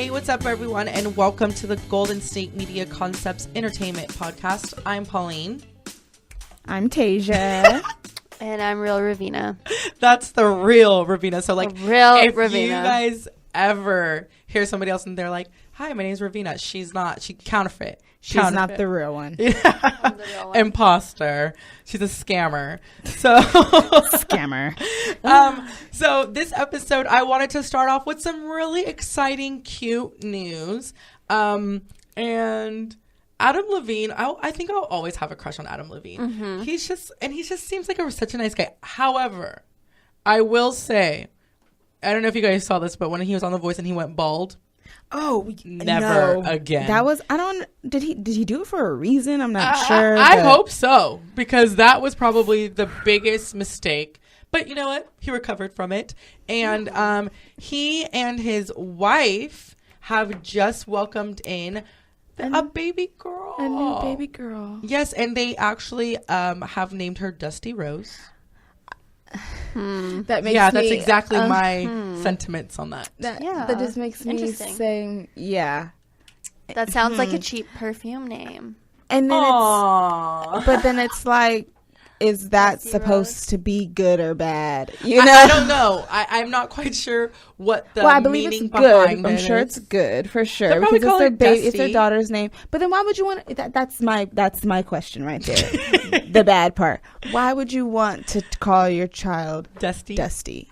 Hey, what's up, everyone, and welcome to the Golden State Media Concepts Entertainment Podcast. I'm Pauline. I'm Taejha. And I'm real Ravina. That's the real Ravina. So, like, if Ravina. you guys ever hear somebody else and they're like, hi, my name's Ravina. She's not. She counterfeit. She's not the real one. Yeah. I'm the real one. Imposter. She's a scammer. So Scammer. So this episode, I wanted to start off with some really exciting, cute news. And Adam Levine, I think I'll always have a crush on Adam Levine. Mm-hmm. He just seems like such a nice guy. However, I will say, I don't know if you guys saw this, but when he was on The Voice and he went bald. Oh, never no. again. That was, did he do it for a reason? I'm not sure. I hope so, because that was probably the biggest mistake. But you know what? He recovered from it. And he and his wife have just welcomed in a baby girl. A new baby girl. Yes, and they actually have named her Dusty Rose. That makes that's exactly my sentiments on that. That just makes me saying, yeah. That sounds like a cheap perfume name. And then but then it's like, is that Dusty supposed Rose? to be good or bad? You know, I don't know. I'm not quite sure what the I believe meaning it's good. behind I'm it sure is. it's good for sure They'll probably because call it's their it baby, it's Dusty. their daughter's name. But then why would you want? That's my question right there. The bad part. Why would you want to call your child Dusty? Dusty.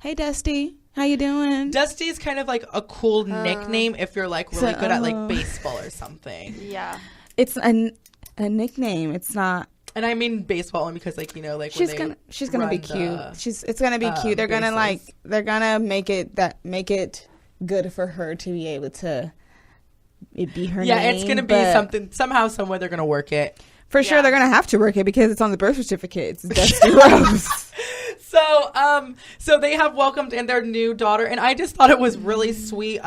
Hey, Dusty. How you doing? Dusty is kind of like a cool nickname if you're like really good at like baseball or something. Yeah. It's a nickname. It's not. And I mean baseball only because like, you know, like She's when gonna be cute. It's gonna be cute. They're gonna make it good for her to be able to be her name. Yeah, it's gonna be something somehow, somewhere they're gonna work it. For sure, they're gonna have to work it because it's on the birth certificate. It's Dusty Rose. So they have welcomed in their new daughter, and I just thought it was really sweet.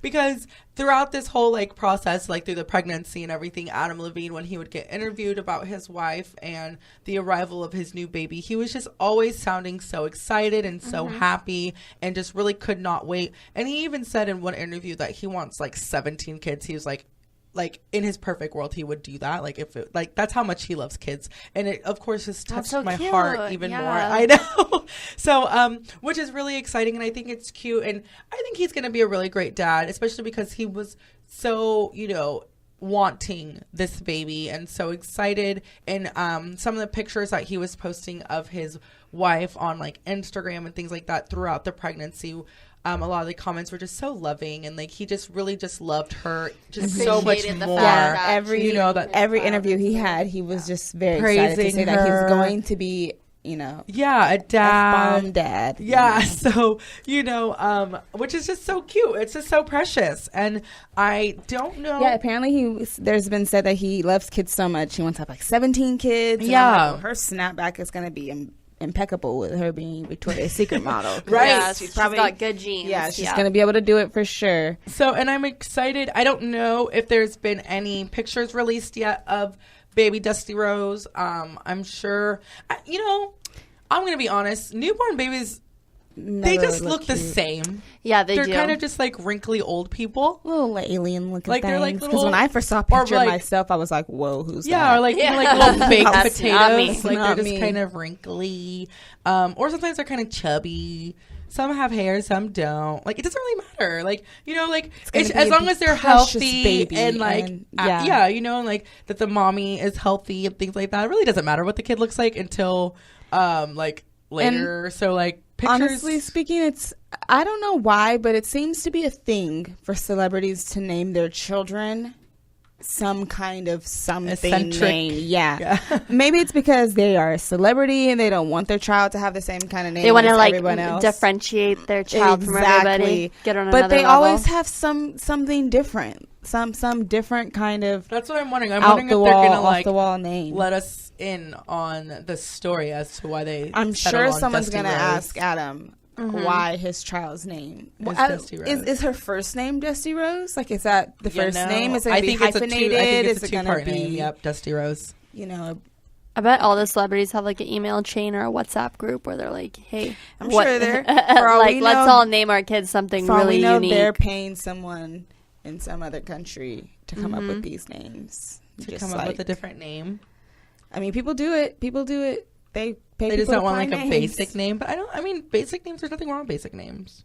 Because throughout this whole like process, like through the pregnancy and everything, Adam Levine, when he would get interviewed about his wife and the arrival of his new baby, he was just always sounding so excited and so happy and just really could not wait. And he even said in one interview that he wants like 17 kids. He was like in his perfect world, he would do that. Like if it, like that's how much he loves kids, and it of course just touched my heart even more. I know. So which is really exciting, and I think it's cute, and I think he's going to be a really great dad, especially because he was so, you know, wanting this baby and so excited. And some of the pictures that he was posting of his wife on like Instagram and things like that throughout the pregnancy, a lot of the comments were just so loving, and like he just really just loved her just so much more. Yeah, every interview he had, he was just very praising excited to say that he's going to be, you know, a dad, F-bomb dad. Yeah, so you know, which is just so cute. It's just so precious, and I don't know. Yeah, apparently there's been said that he loves kids so much he wants to have like 17 kids. Yeah, her snapback is going to be impeccable with her being Victoria's Secret model. Right. Yeah, she's got good genes. Yeah, she's going to be able to do it for sure. So, and I'm excited. I don't know if there's been any pictures released yet of baby Dusty Rose. I'm sure, you know, I'm going to be honest. Newborn babies, they just look the same. Yeah, they're do. Kind of just like wrinkly old people. Little alien looking like things. They're like because when I first saw a picture of myself, I was like, whoa, who's that? Yeah, or like, you know, like little baked That's potatoes. not me. Like Not they're just me. kind of wrinkly. Or sometimes they're kind of chubby. Some have hair, some don't. Like, it doesn't really matter. Like, you know, like, as long as they're healthy baby and, like, you know, and, like, that the mommy is healthy and things like that. It really doesn't matter what the kid looks like until, like, later. And so, like, pictures. Honestly speaking, I don't know why, but it seems to be a thing for celebrities to name their children some kind of something Eccentric. name. Yeah. Maybe it's because they are a celebrity and they don't want their child to have the same kind of name. They want to like everyone else. differentiate their child from everybody. Get on another but they level. always have something different. Some different kind of. That's what I'm wondering. I'm wondering if they're gonna like the wall name. let us in on the story as to why they. I'm sure someone's gonna ask Adam why his child's name is Dusty Rose. Is her first name Dusty Rose? Like, is that the first name? Is it I going to be think hyphenated? I think it's is a it going to two-part name. be? Yep, Dusty Rose. You know, I bet all the celebrities have like an email chain or a WhatsApp group where they're like, "Hey, I'm sure they're like let's all name our kids something really unique." They're paying someone in some other country to come up with these names. To come up with a different name. I mean, people do it. They just don't want like a basic name. But I mean, basic names. There's nothing wrong with basic names.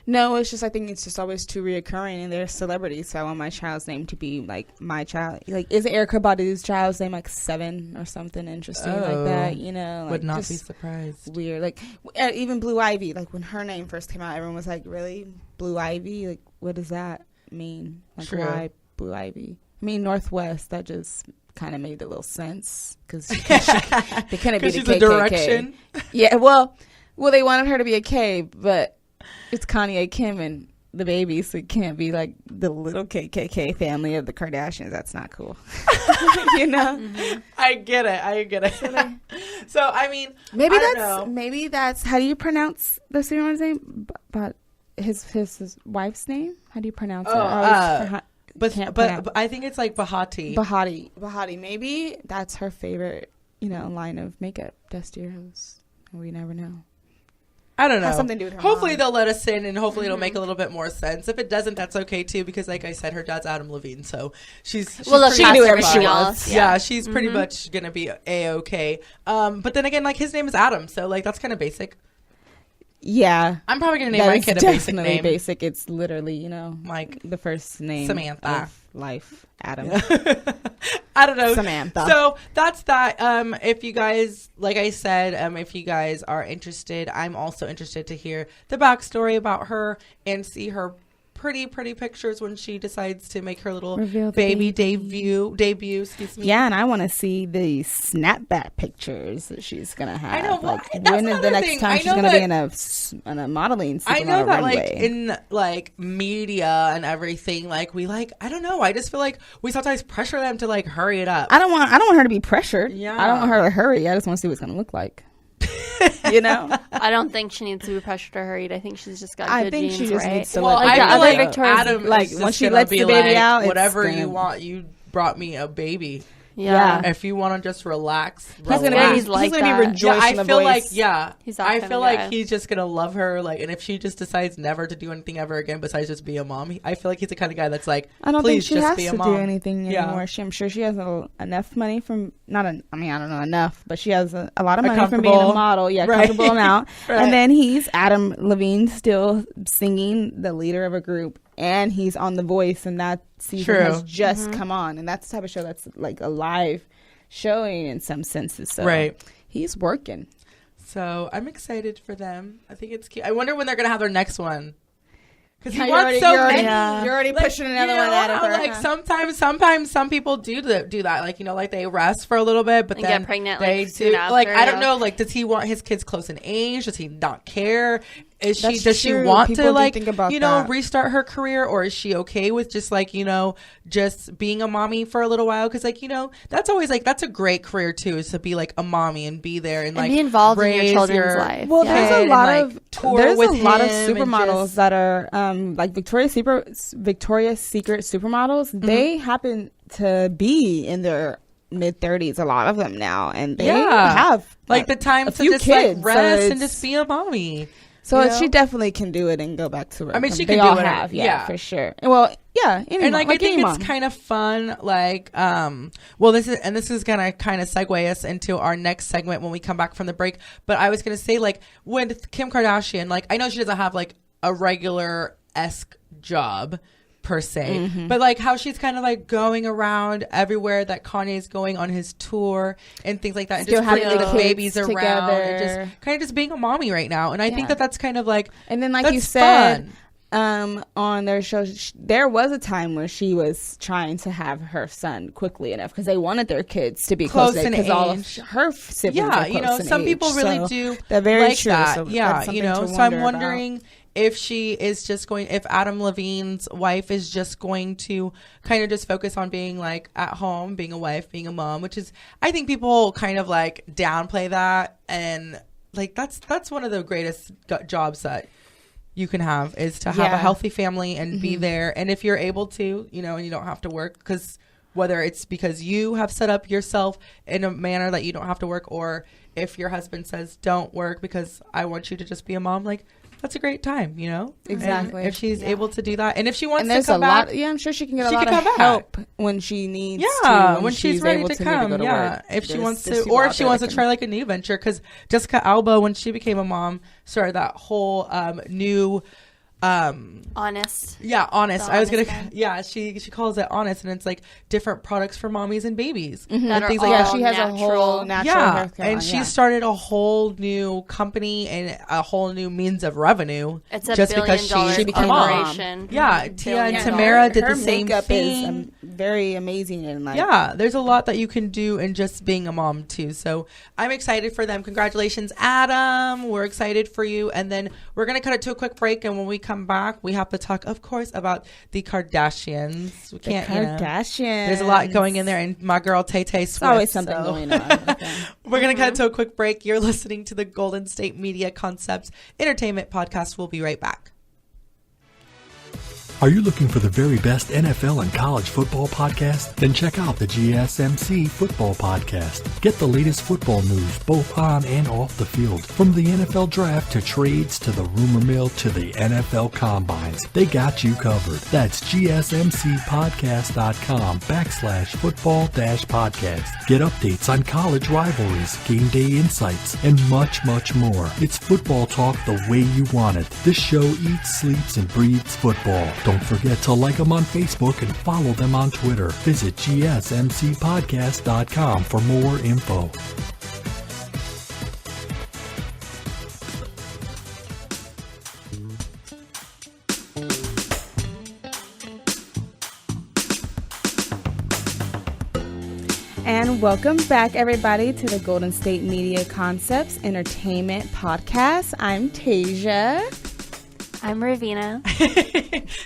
No, it's just I think it's just always too reoccurring, and they're celebrities, so I want my child's name to be like my child. Like, is Erykah Badu's child's name like Seven or something interesting like that? You know, like, would not be surprised. Weird, like even Blue Ivy. Like when her name first came out, everyone was like, "Really, Blue Ivy? Like, what does that mean? Like, why Blue Ivy? I mean, Northwest. That just kind of made a little sense because they couldn't be the KKK. Direction. Yeah, well, they wanted her to be a K, but it's Kanye, Kim, and the baby, so it can't be like the little KKK family of the Kardashians. That's not cool. You know? Mm-hmm. I get it. So, I mean, maybe that's how do you pronounce the Suriname name? But his wife's name? How do you pronounce it? But I think it's like Bahati. Bahati. Maybe that's her favorite, line of makeup. Destiers. We never know. I don't know. Has something to do with her hopefully mom. They'll let us in, and hopefully it'll make a little bit more sense. If it doesn't, that's okay too, because like I said, her dad's Adam Levine, so she's she can do whatever she wants. Yeah, she's pretty much gonna be a-okay. But then again, like his name is Adam, so like that's kind of basic. Yeah, I'm probably gonna name my kid a basic name. Definitely basic. It's literally, like the first name Samantha of life. Adam. I don't know. Samantha. So that's that. If you guys, like I said, if you guys are interested, I'm also interested to hear the backstory about her and see her pretty pictures when she decides to make her little baby debut. Excuse me. Yeah, and I want to see the snapback pictures that she's gonna have. I know. Like, when is the next time she's gonna be in a modeling? I know that runway. like in like media and everything, like we like I don't know. I just feel like we sometimes pressure them to like hurry it up. I don't want her to be pressured. Yeah. I don't want her to hurry. I just want to see what it's gonna look like. You know, I don't think she needs to be pressured or hurried. I think she's just got good genes, she just right? needs to I feel like Victoria's Adam, like once she lets the baby out, whatever you want. You brought me a baby. Yeah. If you want to just relax, he's gonna be rejoicing. I feel like he's just gonna love her. Like, and if she just decides never to do anything ever again besides just be a mom, I feel like he's the kind of guy that's like, I don't think she just has be a to mom. do anything anymore. I'm sure she has enough money from I don't know enough, but she has a lot of money from being a model. Yeah, comfortable amount. Right. And then he's Adam Levine, still singing, the leader of a group. And he's on The Voice, and that season has just come on. And that's the type of show that's like a live showing in some senses. So he's working. So I'm excited for them. I think it's cute. I wonder when they're going to have their next one. Because you're already pushing another one out of her. Like sometimes some people do that. Like, like they rest for a little bit, but and then get pregnant they soon after, like, I don't know, like, does he want his kids close in age? Does he not care? Does she want to like, restart her career, or is she okay with just like, just being a mommy for a little while? Because like, that's always like, that's a great career too, is to be like a mommy and be there and like be involved in your children's life. Well, there's a lot of supermodels that are like Victoria's Secret supermodels. Mm-hmm. They happen to be in their mid-30s, a lot of them now, and they have like the time to just kids, like rest and just be a mommy. So she definitely can do it and go back to work. I mean, she can do it. Yeah, for sure. Well, yeah, and like I think it's kind of fun. Like, this is gonna kind of segue us into our next segment when we come back from the break. But I was gonna say, like, when Kim Kardashian, like, I know she doesn't have like a regular-esque job per se, but like how she's kind of like going around everywhere that Kanye's going on his tour and things like that, and still just bringing the babies together. around and just kind of just being a mommy right now. And I think that's kind of like, and then like you said, on their show, there was a time where she was trying to have her son quickly enough because they wanted their kids to be close in age. All of her siblings are close in some age, people really do. They're very like true. That. So so I'm wondering if she is just going, if Adam Levine's wife is just going to kind of just focus on being like at home, being a wife, being a mom, which is, I think people kind of like downplay that. And like, that's one of the greatest jobs that you can have, is to have a healthy family and be there. And if you're able to, and you don't have to work, because whether it's because you have set up yourself in a manner that you don't have to work, or if your husband says don't work because I want you to just be a mom, like, that's a great time, you know? Exactly. And if she's able to do that, and if she wants to come back, I'm sure she can get a lot of help when she needs to. Yeah, when she's ready to come. Work. If she wants to, or if she wants to try like a new venture, because Jessica Alba, when she became a mom, started that whole new. Honest. Yeah, honest. I was gonna. Yeah, she calls it honest, and it's like different products for mommies and babies and things like that. She has a whole natural hair care and she started a whole new company and a whole new means of revenue. It's a just because she became a mom. Yeah, Tia and Tamara did the same thing. Is very amazing and like there's a lot that you can do in just being a mom too. So I'm excited for them. Congratulations, Adam. We're excited for you. And then we're gonna cut it to a quick break, and when we come back, we have to talk, of course, about the Kardashians. We can't, Kardashians. There's a lot going in there, and my girl Taejha Swift. Always something going on. Okay. We're gonna cut to a quick break. You're listening to the Golden State Media Concepts Entertainment Podcast. We'll be right back. Are you looking for the very best NFL and college football podcast? Then check out the GSMC Football Podcast. Get the latest football news both on and off the field. From the NFL Draft to trades to the rumor mill to the NFL Combines. They got you covered. That's GSMCpodcast.com/football-podcast. Get updates on college rivalries, game day insights, and much, much more. It's football talk the way you want it. This show eats, sleeps, and breathes football. Don't forget to like them on Facebook and follow them on Twitter. Visit GSMCpodcast.com for more info. And welcome back, everybody, to the Golden State Media Concepts Entertainment Podcast. I'm Taejha. I'm Ravina.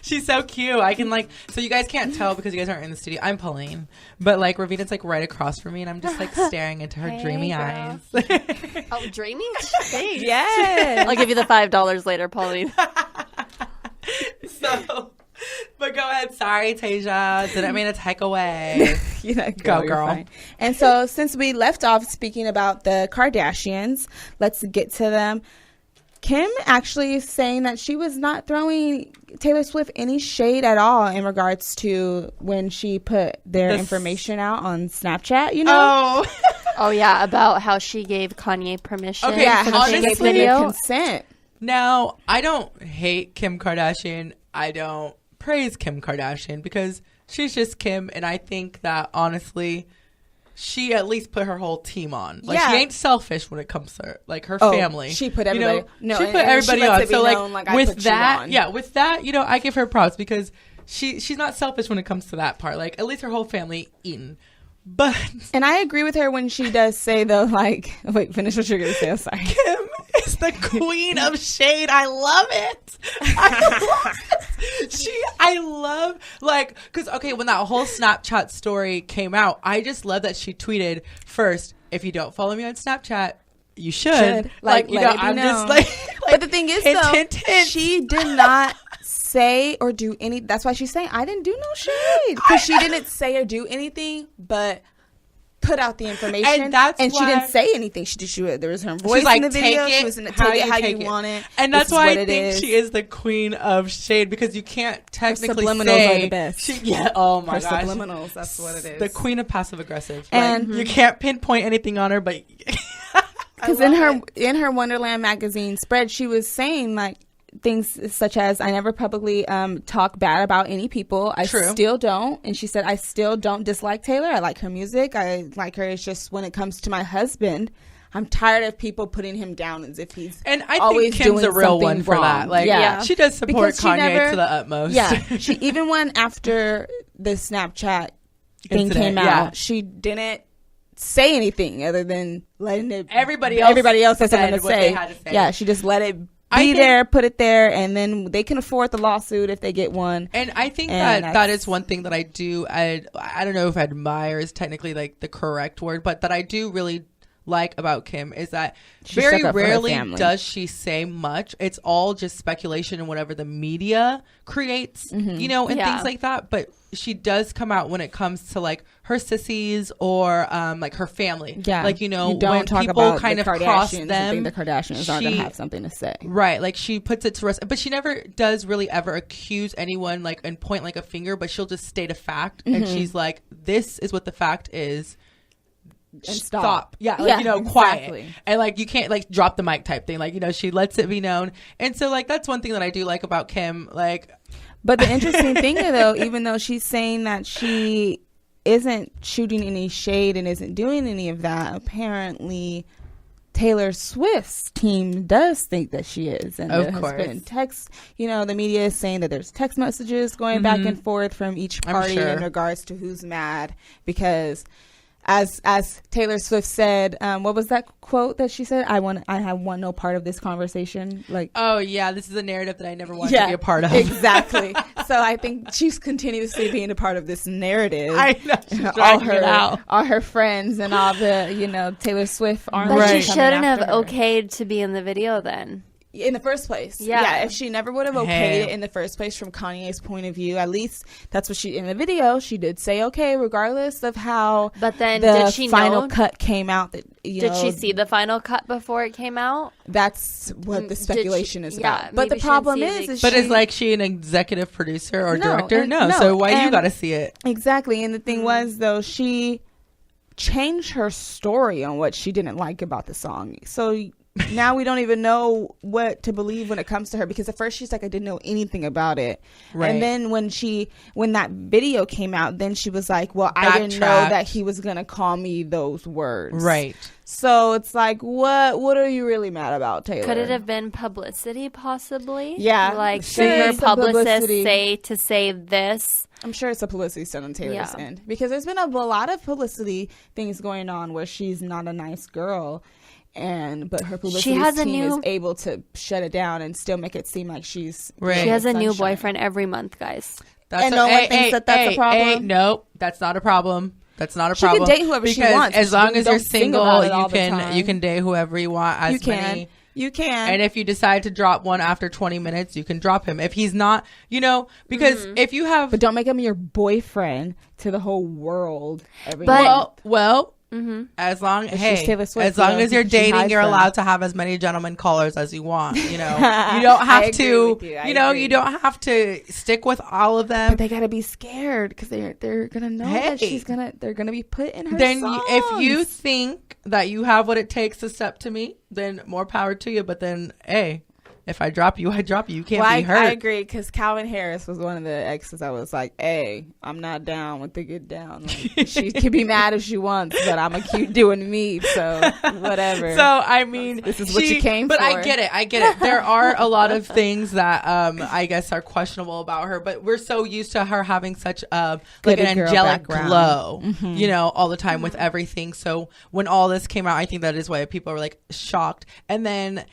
She's so cute. I can so you guys can't tell because you guys aren't in the studio. I'm Pauline, but Ravina's right across from me, and I'm just staring into her dreamy eyes. Oh, dreamy? Yes. I'll give you the $5 later, Pauline. But go ahead. Sorry, Taejha. Didn't mean to take away. Go, girl. Fine. And so since we left off speaking about the Kardashians, let's get to them. Kim actually is saying that she was not throwing Taylor Swift any shade at all in regards to when she put their information out on Snapchat, you know? Oh, yeah, about how she gave Kanye permission. Okay, how she gave Kanye consent. Now, I don't hate Kim Kardashian. I don't praise Kim Kardashian because she's just Kim, and I think that, honestly, she at least put her whole team on. She ain't selfish when it comes to her family. She put everybody. She put everybody on. So with that, I give her props because she's not selfish when it comes to that part. At least her whole family eating. And I agree with her when she does say though, wait, finish what you're gonna say. I'm sorry. Kim is the queen of shade. I love it. Because when that whole Snapchat story came out, I just love that she tweeted first, if you don't follow me on Snapchat, you should. But the thing is, hint. She did not say or do any. That's why she's saying I didn't do no shade, because she didn't say or do anything but put out the information, and she didn't say anything. There was her voice in the video. She was going to take it how you want it, and that's why I think she is the queen of shade, because you can't technically subliminals say are the best. Oh my gosh, subliminals. That's what it is. The queen of passive aggressive, and you can't pinpoint anything on her, but because in her Wonderland magazine spread, she was saying things such as, I never publicly talk bad about any people. I still don't. And she said, I still don't dislike Taylor. I like her music. I like her. It's just when it comes to my husband, I'm tired of people putting him down as if he's always think Kim's doing a real something one for wrong. that. She does support Kanye to the utmost. Yeah. She even when after the Snapchat thing came out, she didn't say anything other than letting everybody else has something to say. Yeah, she just let it put it there, and then they can afford the lawsuit if they get one. And I think that is one thing that I do. I don't know if admire is technically the correct word, but that I do really like about Kim is that She very stuck up for her rarely family. does she say much. It's all just speculation and whatever the media creates, you know, and things like that. But she does come out when it comes to like her sissies or like her family. Yeah, like, you know, you don't when talk people about kind the of cross Kardashians them, and think the Kardashians aren't going to have something to say. Right, like she puts it to rest, but she never does really ever accuse anyone like and point like a finger, but she'll just state a fact, and she's like, "This is what the fact is." And stop. Yeah, like, you know, exactly. quiet. And like you can't like drop the mic type thing. Like, you know, she lets it be known. And so like that's one thing that I do like about Kim. Like, but the interesting thing though, even though she's saying that she isn't shooting any shade and isn't doing any of that, apparently Taylor Swift's team does think that she is. And of there course. has been text, you know, the media is saying that there's text messages going back and forth from each party in regards to who's mad, because as Taylor Swift said, what was that quote that she said? I have won no part of this conversation. Like, oh yeah, this is a narrative that I never wanted to be a part of. Exactly. So I think she's continuously being a part of this narrative. I know. She's all her friends and all the, you know, Taylor Swift army. But she shouldn't have okayed to be in the video then. In the first place. Yeah. If she never would have okayed it in the first place from Kanye's point of view, at least that's what she, in the video, she did say okay, regardless of how but then the did she final know? Cut came out. That, did she see the final cut before it came out? That's what the speculation is about. Yeah, but the problem is but is like she an executive producer or director? No. So why you got to see it? Exactly. And the thing was, though, she changed her story on what she didn't like about the song. So now we don't even know what to believe when it comes to her, because at first she's like, I didn't know anything about it. Right. And then when that video came out, then she was like, well, I didn't know that he was going to call me those words. Right. So it's like, what are you really mad about, Taylor? Could it have been publicity possibly? Yeah. Like, did her publicist say this? I'm sure it's a publicity stunt on Taylor's end, because there's been a lot of publicity things going on where she's not a nice girl. But her publicity team is able to shut it down and still make it seem like she's She has a new boyfriend every month, guys. And no one thinks that's a problem. Nope, that's not a problem. That's not a problem. She can date whoever she wants. As long as you're single, you can date whoever you want. You can. And if you decide to drop one after 20 minutes, you can drop him. If he's not, you know, because if you have, but don't make him your boyfriend to the whole world. As long Swift, as long as you're dating, you're allowed to have as many gentlemen callers as you want. You know, you don't have to. You don't have to stick with all of them. But they gotta be scared because they're gonna know that they're gonna be put in her. Then songs. If you think that you have what it takes to step to me, then more power to you. But then, if I drop you, I drop you. You can't be hurt. I agree, because Calvin Harris was one of the exes. I was like, hey, I'm not down with the get down. Like, she can be mad if she wants, but I'm going to keep doing me, so whatever. So, I mean, this is what you came for. But I get it. There are a lot of things that I guess are questionable about her, but we're so used to her having such an angelic glow, you know, all the time with everything. So when all this came out, I think that is why people were like shocked. And then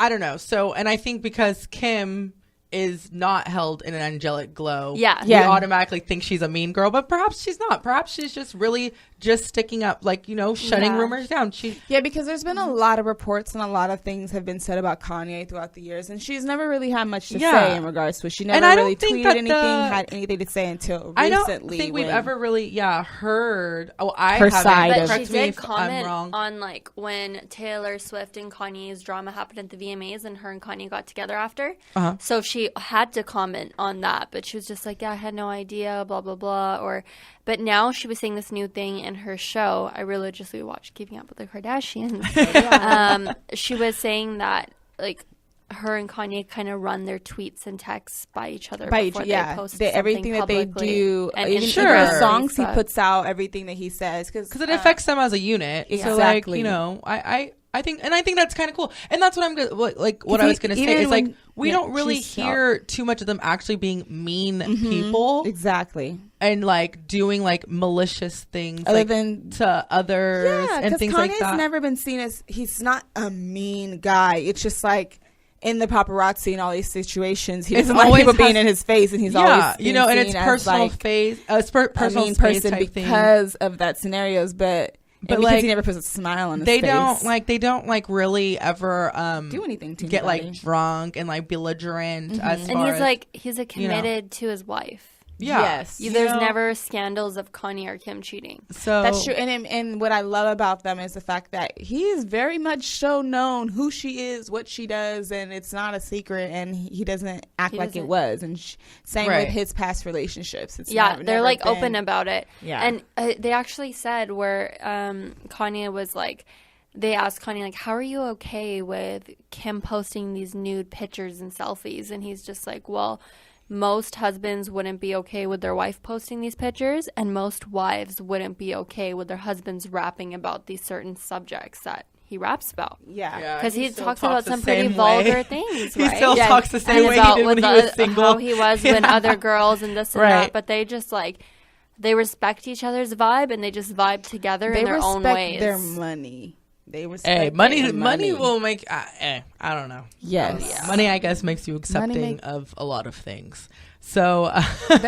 I don't know. So, and I think because Kim is not held in an angelic glow, we automatically think she's a mean girl, but perhaps she's not. Perhaps she's just really just sticking up, like, you know, shutting rumors down. Because there's been a lot of reports and a lot of things have been said about Kanye throughout the years, and she's never really had much to say in regards to it. She never really tweeted anything, had anything to say until recently. I don't think we've ever really, heard. Oh, her side. But she did comment on like when Taylor Swift and Kanye's drama happened at the VMAs, and her and Kanye got together after. So she had to comment on that, but she was just like, I had no idea, blah blah blah. But now she was saying this new thing in her show. I religiously watch Keeping Up with the Kardashians. She was saying that like her and Kanye kind of run their tweets and texts by each other before they post everything that they do, and even the songs he puts out, everything that he says, because it affects them as a unit. Exactly. So like, you know, I think that's kind of cool, and that's what I'm like. What I was going to say is like we don't really hear too much of them actually being mean people, exactly, and like doing like malicious things, other than to others and things like that. Kanye's never been seen as, he's not a mean guy. It's just like in the paparazzi and all these situations, he doesn't like people being in his face, and he's always you know, and it's personal space, personal mean space person type because of that scenarios, but. But because he never puts a smile on his face. They don't really ever do anything to get anybody. like drunk and like belligerent as far and as, he's committed to his wife. Yeah. Yes. There's never scandals of Kanye or Kim cheating. So that's true. And what I love about them is the fact that he is very much so known who she is, what she does, and it's not a secret, and he doesn't act like it was. And same with his past relationships. It's they're like open about it. Yeah. And they actually said where Kanye was like, they asked Kanye, like, how are you okay with Kim posting these nude pictures and selfies? And he's just like, well, most husbands wouldn't be okay with their wife posting these pictures, and most wives wouldn't be okay with their husbands rapping about these certain subjects that he raps about. Yeah. Because he talks about some pretty vulgar things, right? He still talks the same way he did when he was single. How he was with other girls and this and that. But they just, like, they respect each other's vibe, and they just vibe together in their own ways. They respect their money. They respect money will make I don't know. Yes. Money, I guess, makes you accepting of a lot of things. So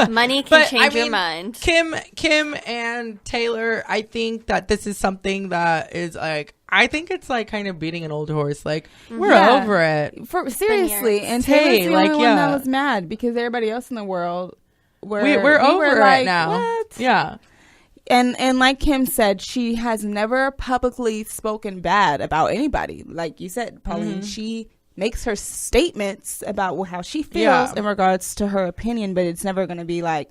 money can change your mind. Kim and Taylor, I think that this is something that is like, I think it's like kind of beating an old horse. Like, we're over it. Seriously. And Taylor's the only one that was mad, because everybody else in the world we're over it now. What? Yeah. And like Kim said, she has never publicly spoken bad about anybody. Like you said, Pauline, she makes her statements about how she feels in regards to her opinion, but it's never going to be like,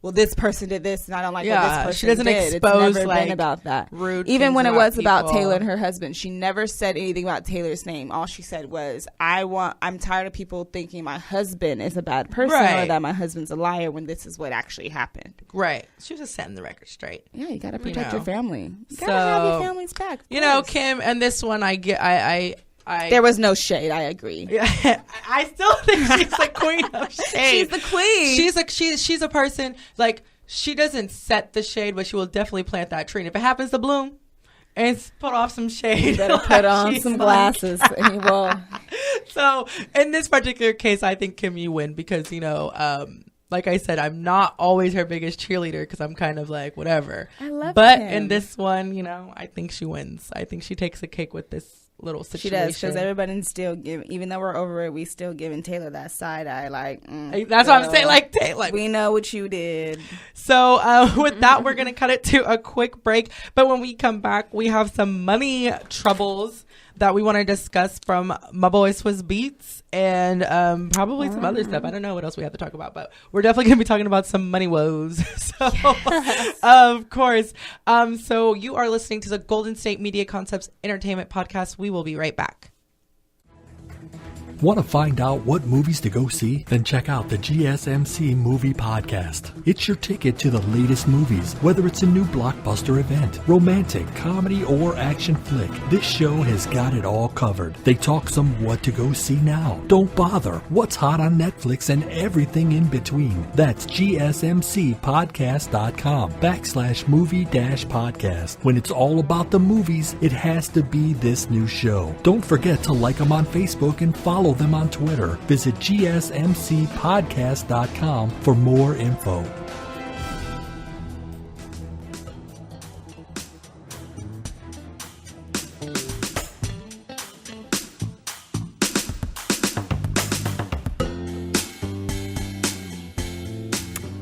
well, this person did this, and I don't like what this person did. She doesn't expose, it's never been about that. Rude Even when it was people. about Taylor and her husband, she never said anything about Taylor's name. All she said was, I'm tired of people thinking my husband is a bad person or that my husband's a liar when this is what actually happened. Right. She was just setting the record straight. Yeah, you got to protect your family. You got to have your family's back. Kim, and this one, there was no shade. I agree. Yeah, I still think she's the queen of shade. She's the queen. She's a person, like, she doesn't set the shade, but she will definitely plant that tree. And if it happens to bloom, and put off some shade, you better put on some glasses, and you will. So in this particular case, I think Kim, you win, because like I said, I'm not always her biggest cheerleader, because I'm kind of like, whatever. I love But Kim. in this one, I think she wins. I think she takes a cake with this little situation. She does, because everybody's still giving, even though we're over it, we still giving Taylor that side eye. Like, that's what I'm saying. Like, Taylor, we know what you did. So with that, we're gonna cut it to a quick break. But when we come back, we have some money troubles that we want to discuss from my boy Swizz Beatz, and probably some other stuff. I don't know what else we have to talk about, but we're definitely going to be talking about some money woes. So, of course. So you are listening to the Golden State Media Concepts Entertainment Podcast. We will be right back. Want to find out what movies to go see? Then check out the GSMC Movie Podcast. It's your ticket to the latest movies, whether it's a new blockbuster event, romantic, comedy, or action flick. This show has got it all covered. They talk some what to go see now, don't bother, what's hot on Netflix, and everything in between. That's GSMCpodcast.com/movie-podcast. When it's all about the movies, it has to be this new show. Don't forget to like them on Facebook and follow them on Twitter. Visit GSMCpodcast.com for more info.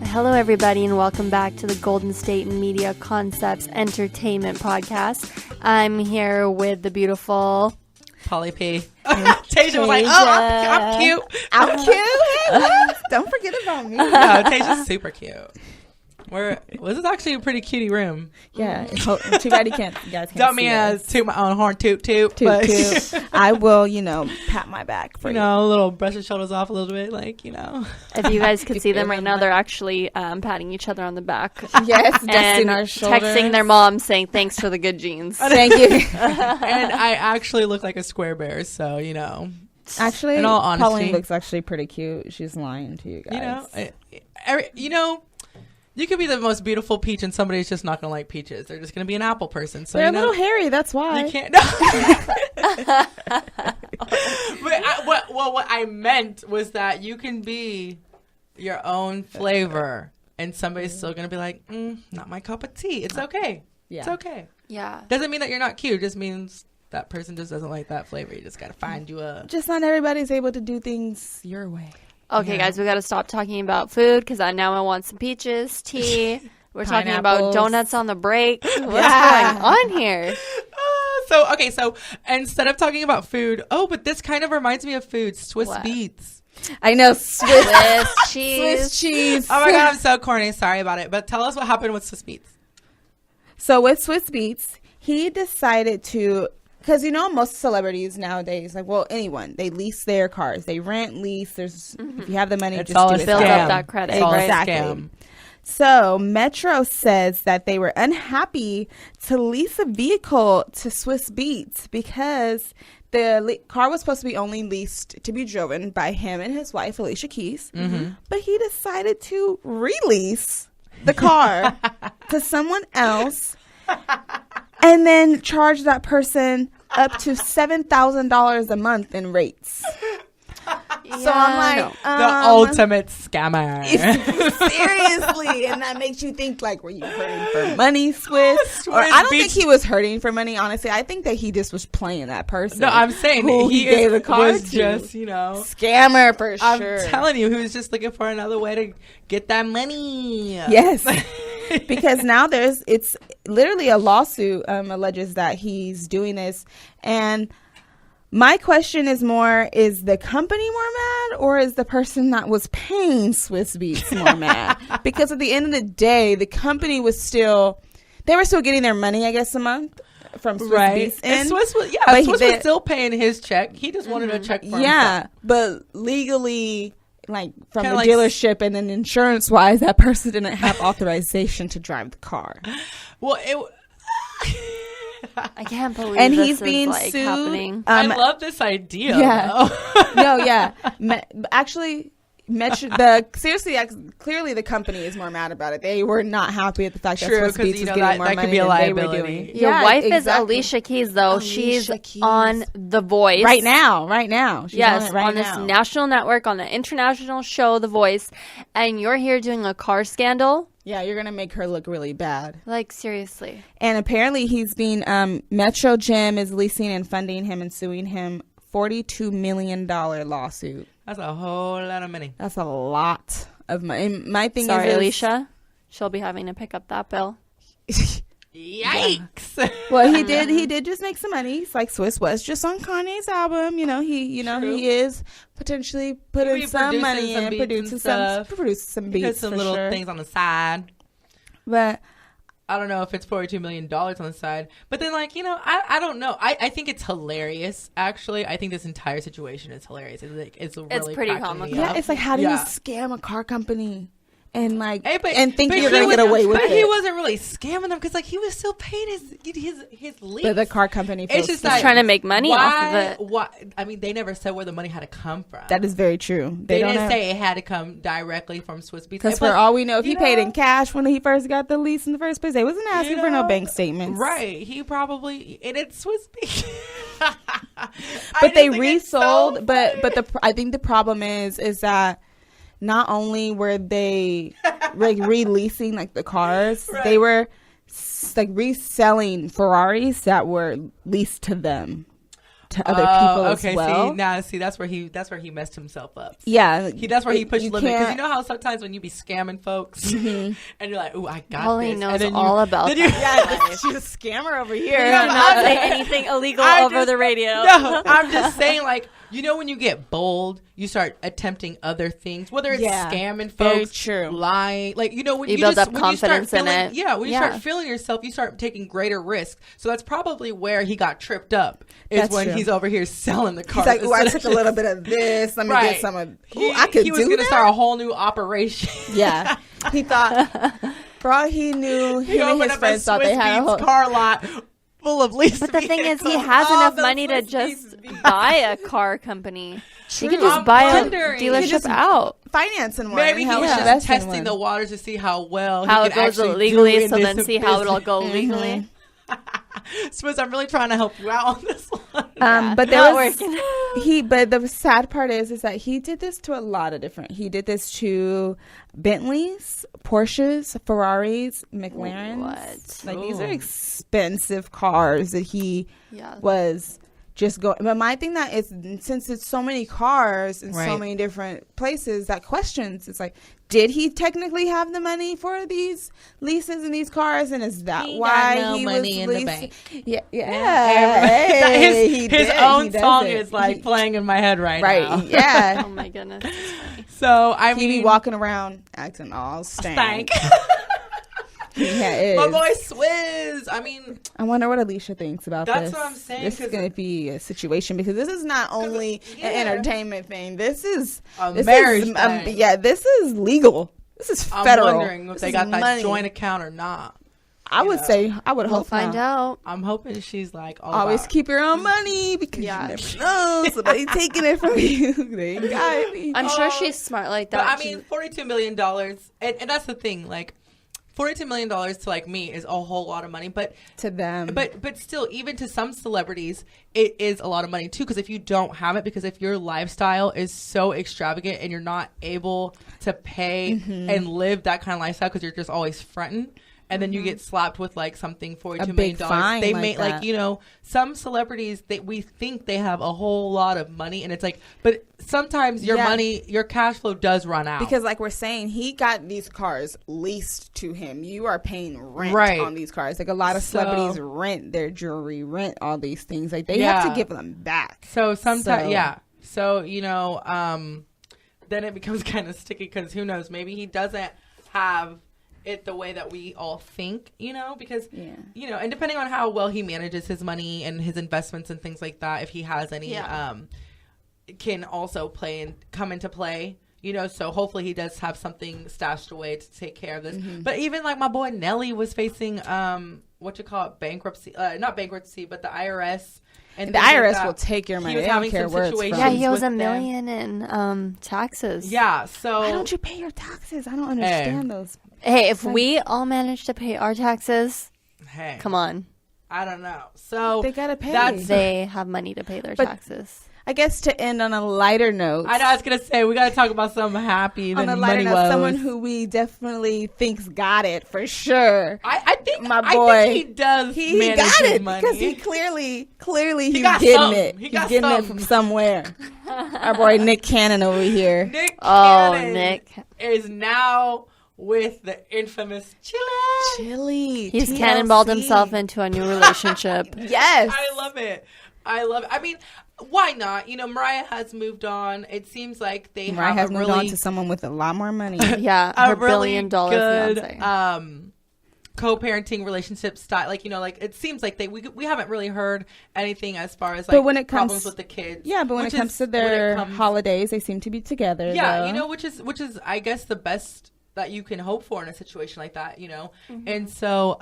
Hello, everybody, and welcome back to the Golden State Media Concepts Entertainment Podcast. I'm here with the beautiful Polly P. Taejha was like, I'm cute. I'm cute. Don't forget about me. No, Taejha's super cute. This is actually a pretty cutie room. Yeah. Too bad you guys can't Don't see mean us. toot my own horn, toot. But I will, pat my back for you. A little brush your shoulders off a little bit, like, If you guys could see them right now, they're actually patting each other on the back. Yes, dusting our shoulders. Texting their mom saying, thanks for the good genes. Thank you. And I actually look like a square bear, so, Actually, in all honesty, Pauline looks actually pretty cute. She's lying to you guys. You could be the most beautiful peach, and somebody's just not going to like peaches. They're just going to be an apple person. So they're a little hairy. That's why you can't. No. But what I meant was that you can be your own flavor, and somebody's still going to be like, not my cup of tea. It's okay. Yeah. It's okay. Yeah. Doesn't mean that you're not cute. It just means that person just doesn't like that flavor. You just got to find you a... Just not everybody's able to do things your way. Okay, guys, we got to stop talking about food because now I want some peaches, tea. We're talking about donuts on the break. What's going on here? So instead of talking about food, but this kind of reminds me of food. Swizz Beatz. I know. Swiss cheese. Swiss cheese. Oh my God, I'm so corny. Sorry about it. But tell us what happened with Swizz Beatz. So with Swizz Beatz, he decided to... Because, most celebrities nowadays, anyone, they lease their cars. They rent, lease. There's if you have the money, it's just all do it. Build up that credit. Exactly. So Metro says that they were unhappy to lease a vehicle to Swizz Beatz because the car was supposed to be only leased to be driven by him and his wife, Alicia Keys. Mm-hmm. But he decided to release the car to someone else and then charge that person up to $7,000 a month in rates. So I'm like, the ultimate scammer. Seriously. And that makes you think, were you hurting for money, Swizz? Or I don't think he was hurting for money, honestly. I think that he just was playing that person. No, I'm saying he gave the car was to. Just, scammer for sure. I'm telling you, he was just looking for another way to get that money. Yes. Because now it's literally a lawsuit alleges that he's doing this. And my question is more, is the company more mad or is the person that was paying Swizz Beatz more mad? Because at the end of the day, the company was they were still getting their money, I guess, a month from Swizz Beatz. And Swizz was still paying his check. He just wanted a check for himself. Yeah, but legally... from the dealership and then insurance-wise, that person didn't have authorization to drive the car. Well, I can't believe and this he's being is sued. Happening. I love this idea. Yeah. No, yeah. Actually, clearly the company is more mad about it. They were not happy at the fact that Swizz Beatz was getting more money could be a liability. They were doing. Your wife is Alicia Keys, though. She's on The Voice right now. She's on this national network, on the international show, The Voice, and you're here doing a car scandal. Yeah, you're gonna make her look really bad. Seriously. And apparently, he's being Metro Gym is leasing and funding him and suing him $42 million lawsuit. That's a whole lot of money. That's a lot of money. My thing is, Alicia, she'll be having to pick up that bill. Yikes! Yeah. Well, he did just make some money. It's like Swizz was just on Kanye's album. He is potentially putting some money in, producing some beats, some little things on the side. But I don't know if it's $42 million on the side. But then, I don't know. I think it's hilarious, actually. I think this entire situation is hilarious. It's pretty comical. Yeah, it's how do you scam a car company? And think you're gonna get away with it. But he wasn't really scamming them because he was still paying his lease. But the car company feels just trying to make money off of it. Why? I mean, they never said where the money had to come from. That is very true. They didn't say it had to come directly from Swizz Beatz. Because for all we know, if he paid in cash when he first got the lease in the first place, they wasn't asking for no bank statements. Right? He probably and it's Swizz Beatz. But they resold. So I think the problem is that. Not only were they releasing the cars, they were reselling Ferraris that were leased to them. to other people as well. See, that's where he messed himself up. Yeah, that's where he pushed the limit. Because you know how sometimes when you be scamming folks, and you're like, "Ooh, I got Pauline this." knows all about that. Yeah, she's a scammer over here. You do not say anything illegal over the radio. No, I'm just saying, like, you know, when you get bold, you start attempting other things, whether it's scamming folks, lying, like, you know, when you build up confidence in it. Yeah, when you start feeling yourself, you start taking greater risks. So that's probably where he got tripped up. He's over here selling the cars. He's like, "Ooh, I took a little bit of this. Let me get some of. He was going to start a whole new operation." Yeah, he thought. For all he knew, him and his friends thought they had a whole car lot full of leased But the thing is, he has enough money to just buy a car company. He could just buy a dealership out. Financing one. Maybe he was just testing the waters to see how it goes legally, so then see how it'll go legally. Swizz, I'm really trying to help you out on this one. But but the sad part is that he did this to a lot of different. He did this to Bentleys, Porsches, Ferraris, McLarens. What? Like, these are expensive cars that he was just going. But my thing that is, since it's so many cars in so many different places, that questions, it's like, did he technically have the money for these leases and these cars? And is that why he money was in the bank? Yeah. His own song is like playing in my head right now. Yeah. Oh my goodness. So I mean, he be walking around acting all stank. My boy Swizz. I mean, I wonder what Alicia thinks about this. That's what I'm saying. This is going to be a situation, because this is not only an entertainment thing. This is a marriage thing. This is legal. This is federal. I'm wondering if they got that joint account or not. I would say, I would hope find out. I'm hoping she's like, always keep your own money, because you never know somebody taking it from you. They got it. I'm sure she's smart like that. But I mean, $42 million, and that's the thing, like, $42 million to like me is a whole lot of money, but to them, but still, even to some celebrities, it is a lot of money too. Because if you don't have it, because if your lifestyle is so extravagant and you're not able to pay and live that kind of lifestyle, because you're just always fronting, and then you get slapped with like something $42 million. Fine they like make that. like, you know, some celebrities we think they have a whole lot of money, and it's like, but sometimes your money, your cash flow does run out. Because like we're saying, he got these cars leased to him. You are paying rent on these cars. Like a lot of celebrities rent their jewelry, rent all these things. Like they have to give them back. So sometimes, So, you know, then it becomes kind of sticky, because who knows? Maybe he doesn't have it the way that we all think, you know, because, you know, and depending on how well he manages his money and his investments and things like that, if he has any, can also come into play, you know, so hopefully he does have something stashed away to take care of this. But even like my boy Nelly was facing, bankruptcy, not bankruptcy, but the IRS. And the IRS will take your money. They don't care where it's from. Yeah, he owes $1 million in taxes. Yeah, so why don't you pay your taxes? I don't understand those. Hey, if we all manage to pay our taxes, come on. I don't know. So they gotta pay. They have money to pay their taxes. I guess to end on a lighter note. I know, I was going to say, we got to talk about something happy. On a lighter note, someone who we definitely thinks got it for sure. I think my boy. I think he does. He got it because he clearly he's getting it. He's getting it from somewhere. Our boy Nick Cannon over here. Nick Cannon is now with the infamous Chilli. He's cannonballed himself into a new relationship. Yes. I love it. I mean, why not? You know, Mariah has moved on. It seems like Mariah has moved on to someone with a lot more money. Yeah, a really $1 billion good fiance. Co-parenting relationship style. Like, you know, like it seems like we haven't really heard anything as far as like problems with the kids. Yeah, but when it comes to their holidays, they seem to be together. Yeah, though. you know, which is I guess the best that you can hope for in a situation like that, you know. And so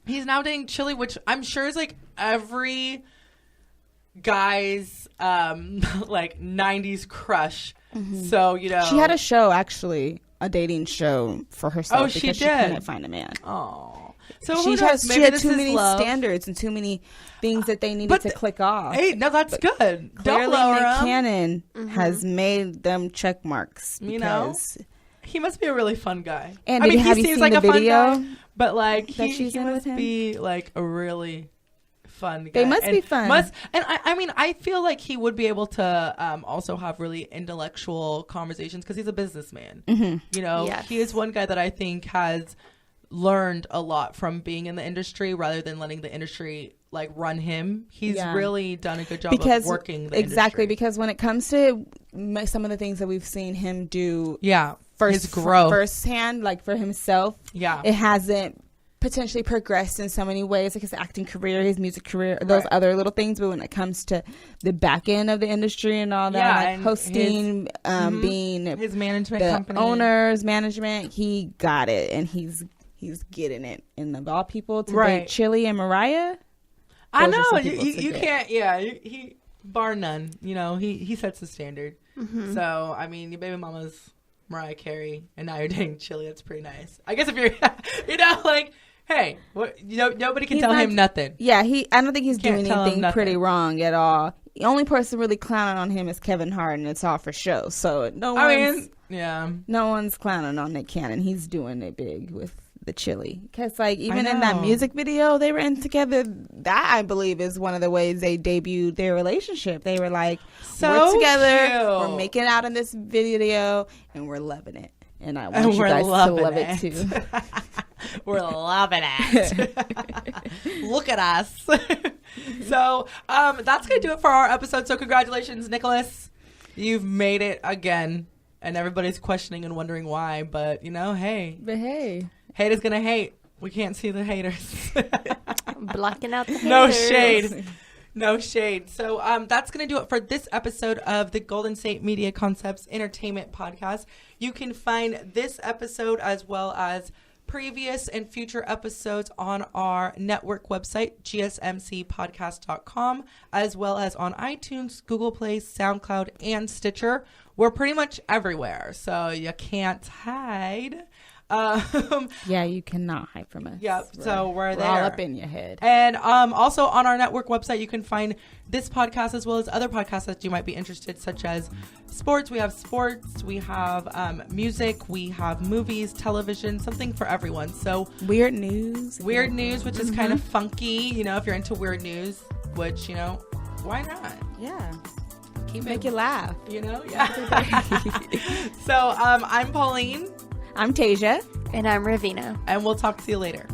he's now dating Chilli, which I'm sure is like every guy's like 90s crush. So, you know, she had a show, actually a dating show for herself because she couldn't find a man. So she had too many standards and too many things that they needed to click off. Hey, no, that's good. Clearly Nick Cannon has made them check marks, you know. He must be a really fun guy. And I mean, he seems like a video fun guy, but like he must be like a really fun guy. They must be fun. And I mean, I feel like he would be able to also have really intellectual conversations because he's a businessman. You know, he is one guy that I think has learned a lot from being in the industry rather than letting the industry like run him. He's really done a good job of working the industry. Because when it comes to some of the things that we've seen him do, his growth firsthand, like for himself, it hasn't potentially progressed in so many ways, like his acting career, his music career, those other little things. But when it comes to the back end of the industry and all that, like hosting, being his management company, owners, management, he got it, and he's getting it. And of all people to date Chilli and Mariah, I know you can't. Yeah, he bar none. You know, he sets the standard. So I mean, your baby mama's Mariah Carey, and now you're dating Chilli. That's pretty nice. I guess if you're, you know, like, hey, what, you know, nobody can tell him nothing. Yeah, I don't think he's doing anything pretty wrong at all. the only person really clowning on him is Kevin Hart, and it's all for show. So no one's clowning on Nick Cannon. He's doing it big with the Chilli. Because, like, even in that music video they were in together, that, I believe, is one of the ways they debuted their relationship. They were like, we're together, we're making out in this video, and we're loving it. And I want you guys to love it, too. We're loving it. Look at us. So, that's going to do it for our episode. So, congratulations, Nicholas. You've made it again. And everybody's questioning and wondering why. But, hey. Hate is gonna hate. We can't see the haters. Blocking out the haters. No shade. So that's gonna do it for this episode of the Golden State Media Concepts Entertainment Podcast. You can find this episode as well as previous and future episodes on our network website, gsmcpodcast.com, as well as on iTunes, Google Play, SoundCloud, and Stitcher. We're pretty much everywhere, so you can't hide. You cannot hide from us. Yep. So we're there. All up in your head. And also on our network website, you can find this podcast as well as other podcasts that you might be interested, such as sports. We have sports. We have music. We have movies, television, something for everyone. So weird news, which is kind of funky. If you're into weird news, which why not? Yeah. Make you laugh. Yeah. So I'm Pauline. I'm Taejha. And I'm Ravina. And we'll talk to you later.